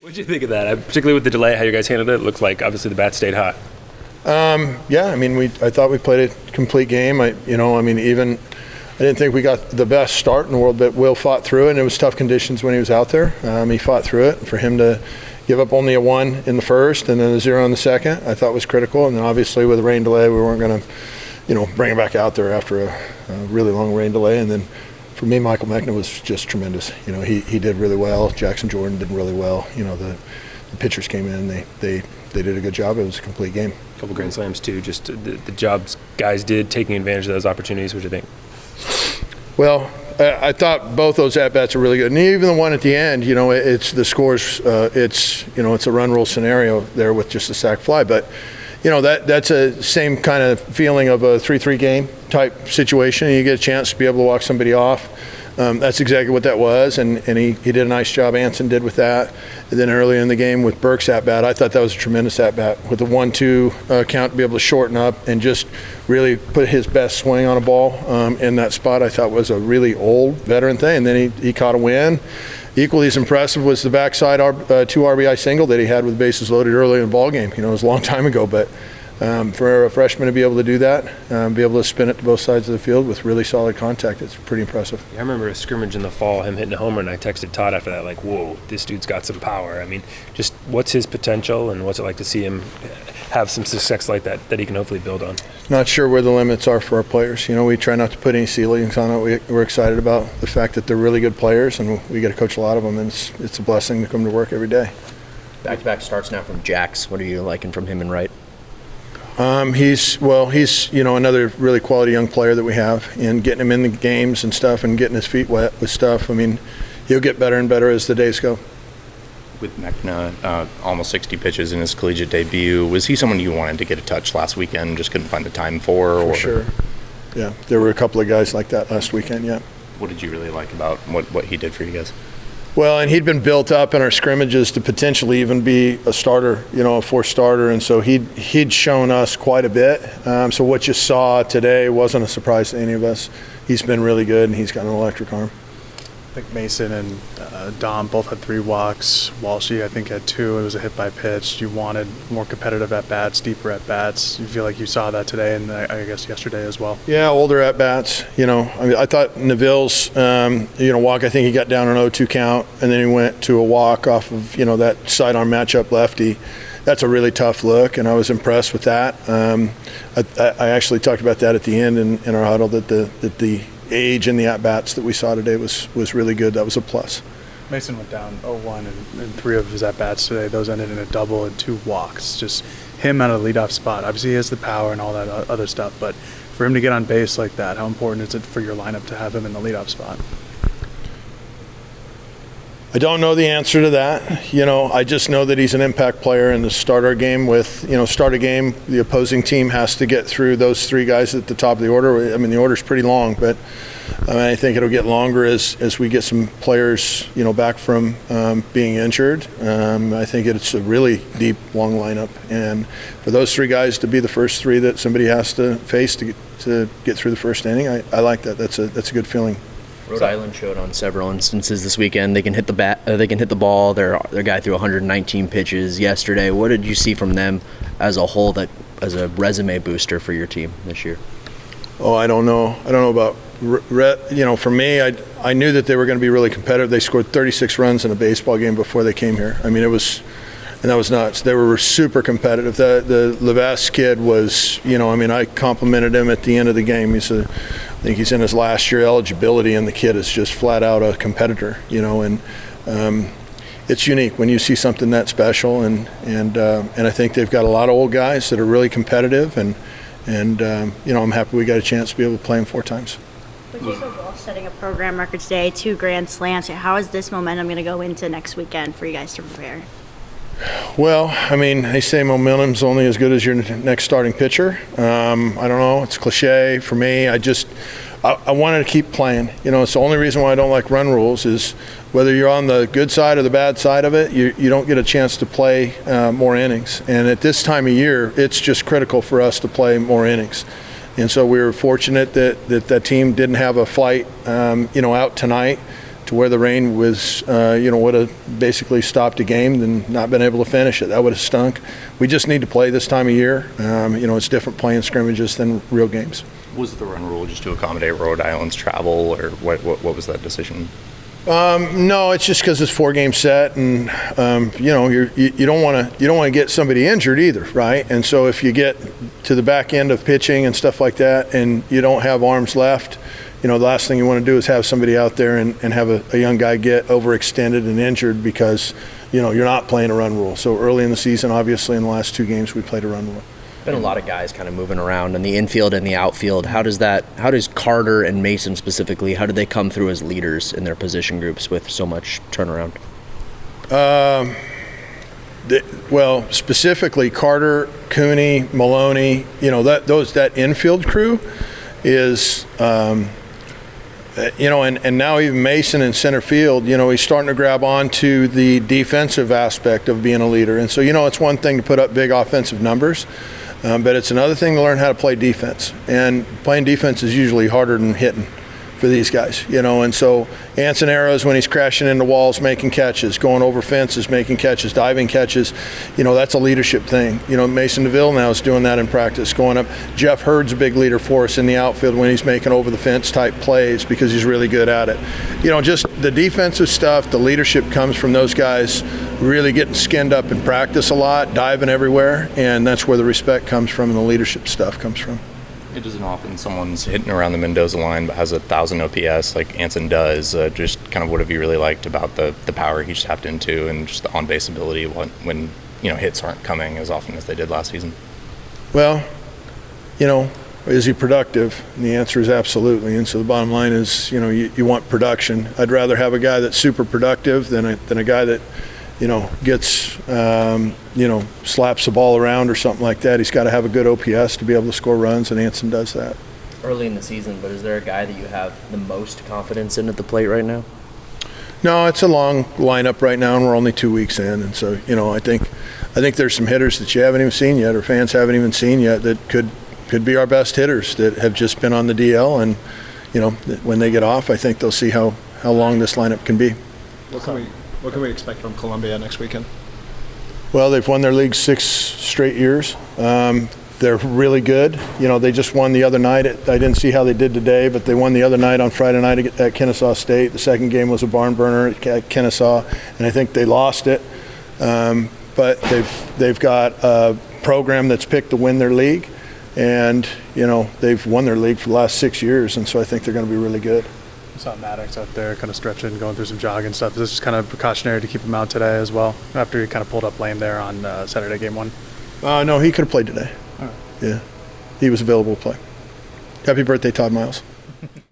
What did you think of that, particularly with the delay, how you guys handled it? It looks like obviously the bat stayed hot. Yeah, I mean, I thought we played a complete game. I didn't think we got the best start in the world, but Will fought through it, and it was tough conditions when he was out there. He fought through it. For him to give up only a 1 in the first and then a 0 in the second, I thought was critical. And then obviously with the rain delay, we weren't going to, bring him back out there after a really long rain delay. And then for me, Michael Mechna was just tremendous. He did really well. Jackson Jordan did really well. The pitchers came in, they did a good job. It was a complete game. A couple grand slams too. Just the jobs guys did taking advantage of those opportunities. What do you think? Well, I thought both those at-bats are really good. And even the one at the end, it's the scores, it's a run rule scenario there with just a sac fly. But, that's a same kind of feeling of a 3-3 game type situation. And you get a chance to be able to walk somebody off. That's exactly what that was, and he did a nice job. Anson did with that. And then earlier in the game with Burke's at-bat, I thought that was a tremendous at-bat with the 1-2 count to be able to shorten up and just really put his best swing on a ball in that spot. I thought was a really old veteran thing, and then he caught a win. Equally as impressive was the backside 2 RBI single that he had with bases loaded early in the ball game. It was a long time ago, but for a freshman to be able to do that, be able to spin it to both sides of the field with really solid contact, it's pretty impressive. I remember a scrimmage in the fall, him hitting a homer, and I texted Todd after that, like, whoa, this dude's got some power. I mean, just what's his potential, and what's it like to see him have some success like that he can hopefully build on? Not sure where the limits are for our players. We try not to put any ceilings on it. We're excited about the fact that they're really good players, and we get to coach a lot of them, and it's a blessing to come to work every day. Back-to-back starts now from Jax. What are you liking from him and Wright? He's another really quality young player that we have, and getting him in the games and stuff and getting his feet wet with stuff. I mean, he'll get better and better as the days go. With Mechna, almost 60 pitches in his collegiate debut, was he someone you wanted to get a touch last weekend, just couldn't find the time for? For sure. Yeah, there were a couple of guys like that last weekend, yeah. What did you really like about what he did for you guys? Well, and he'd been built up in our scrimmages to potentially even be a starter, a fourth starter, and so he'd shown us quite a bit. So what you saw today wasn't a surprise to any of us. He's been really good, and he's got an electric arm. I think Mason and Dom both had 3 walks. Walshy, I think, had 2. It was a hit by pitch. You wanted more competitive at-bats, deeper at-bats. You feel like you saw that today and I guess yesterday as well? Yeah, older at-bats. I thought Neville's, walk, I think he got down an 0-2 count, and then he went to a walk off of, that sidearm matchup lefty. That's a really tough look, and I was impressed with that. I actually talked about that at the end in our huddle, that the age in the at-bats that we saw today was really good. That was a plus. Mason went down 0-1 in 3 of his at-bats today. Those ended in a double and 2 walks. Just him out of the leadoff spot. Obviously he has the power and all that other stuff, but for him to get on base like that, how important is it for your lineup to have him in the leadoff spot? I don't know the answer to that. I just know that he's an impact player in the starter game start a game, the opposing team has to get through those 3 guys at the top of the order. I mean, the order's pretty long, but I think it'll get longer as we get some players, back from being injured. I think it's a really deep, long lineup. And for those 3 guys to be the first 3 that somebody has to face to get through the first inning, I like that. That's a good feeling. Rhode Island showed on several instances this weekend they can hit the they can hit the ball. Their guy threw 119 pitches yesterday. What did you see from them as a whole, that as a resume booster for your team this year? Oh, I don't know about for me, I knew that they were going to be really competitive. They scored 36 runs in a baseball game before they came here. I mean, that was nuts. They were super competitive. The Levesque kid was, I complimented him at the end of the game. I think he's in his last year eligibility, and the kid is just flat out a competitor, and it's unique when you see something that special, and I think they've got a lot of old guys that are really competitive, and I'm happy we got a chance to be able to play them 4 times. With Jacob Walsh setting a program record today, 2 grand slams, how is this momentum going to go into next weekend for you guys to prepare? Well, I mean, they say momentum's only as good as your next starting pitcher. I don't know. It's cliche for me. I wanted to keep playing. It's the only reason why I don't like run rules is whether you're on the good side or the bad side of it, you don't get a chance to play more innings. And at this time of year, it's just critical for us to play more innings. And so we were fortunate that team didn't have a flight, out tonight to where the rain was, would have basically stopped a game and not been able to finish it. That would have stunk. We just need to play this time of year. It's different playing scrimmages than real games. Was the run rule just to accommodate Rhode Island's travel, or what was that decision? No, it's just because it's 4-game set, and you don't want to get somebody injured either, right? And so if you get to the back end of pitching and stuff like that, and you don't have arms left, the last thing you want to do is have somebody out there and have a young guy get overextended and injured because you're not playing a run rule. So early in the season, obviously, in the last 2 games, we played a run rule. Been a lot of guys kind of moving around in the infield and the outfield. How does Carter and Mason specifically, how do they come through as leaders in their position groups with so much turnaround? Well, specifically Carter, Cooney, Maloney, that infield crew is, and now even Mason in center field, he's starting to grab on to the defensive aspect of being a leader. And so, it's one thing to put up big offensive numbers, but it's another thing to learn how to play defense. And playing defense is usually harder than hitting for these guys, and so Ansoneros, when he's crashing into walls, making catches, going over fences, making catches, diving catches, that's a leadership thing. Mason DeVille now is doing that in practice, going up. Jeff Hurd's a big leader for us in the outfield when he's making over the fence type plays because he's really good at it. Just the defensive stuff, the leadership comes from those guys really getting skinned up in practice a lot, diving everywhere, and that's where the respect comes from and the leadership stuff comes from. It isn't often someone's hitting around the Mendoza line but has 1,000 OPS like Anson does. Just kind of what have you really liked about the power he's tapped into and just the on-base ability when hits aren't coming as often as they did last season? Well, is he productive? And the answer is absolutely. And so the bottom line is, you want production. I'd rather have a guy that's super productive than a guy that gets, slaps the ball around or something like that. He's got to have a good OPS to be able to score runs, and Anson does that. Early in the season, but is there a guy that you have the most confidence in at the plate right now? No, it's a long lineup right now, and we're only 2 weeks in. And so, I think there's some hitters that you haven't even seen yet or fans haven't even seen yet that could be our best hitters that have just been on the DL. And, when they get off, I think they'll see how long this lineup can be. What can we expect from Columbia next weekend? Well, they've won their league 6 straight years. They're really good. They just won the other night. I didn't see how they did today, but they won the other night on Friday night at Kennesaw State. The second game was a barn burner at Kennesaw, and I think they lost it. But they've got a program that's picked to win their league, and they've won their league for the last 6 years, and so I think they're going to be really good. I saw Maddox out there kind of stretching, going through some jogging stuff. Is this just kind of precautionary to keep him out today as well, after he kind of pulled up lame there on Saturday game 1? No, he could have played today. All right. Yeah, he was available to play. Happy birthday, Todd Miles.